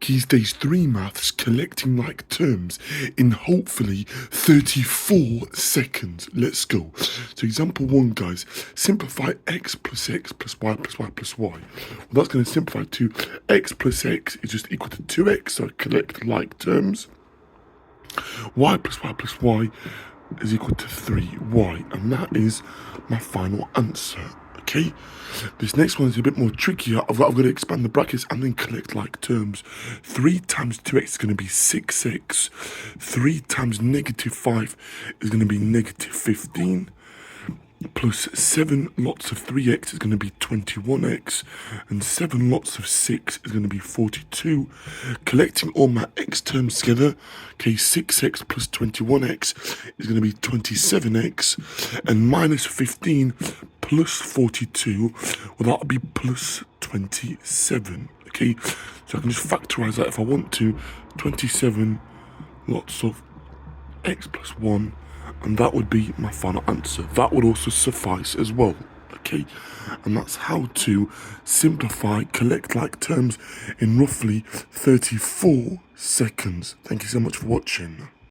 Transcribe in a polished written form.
Key Stage 3 maths, collecting like terms in hopefully 34 seconds. Let's go. So example 1, guys, simplify x plus y plus y plus y. Well, that's going to simplify to x plus x is just equal to 2x, so collect like terms. Y plus y is equal to 3y, and that is my final answer. Okay, this next one is a bit more trickier. I've got to expand the brackets and then collect like terms. 3 times 2x is going to be 6x. 3 times negative 5 is going to be negative 15. Plus 7 lots of 3x is going to be 21x, and 7 lots of 6 is going to be 42. Collecting all my x terms together, okay, 6x plus 21x is going to be 27x, and minus 15 plus 42, well, that would be plus 27, okay? So I can just factorize that if I want to. 27 lots of x plus 1, and that would be my final answer. That would also suffice as well, okay? And that's how to simplify collect like terms in roughly 34 seconds. Thank you so much for watching.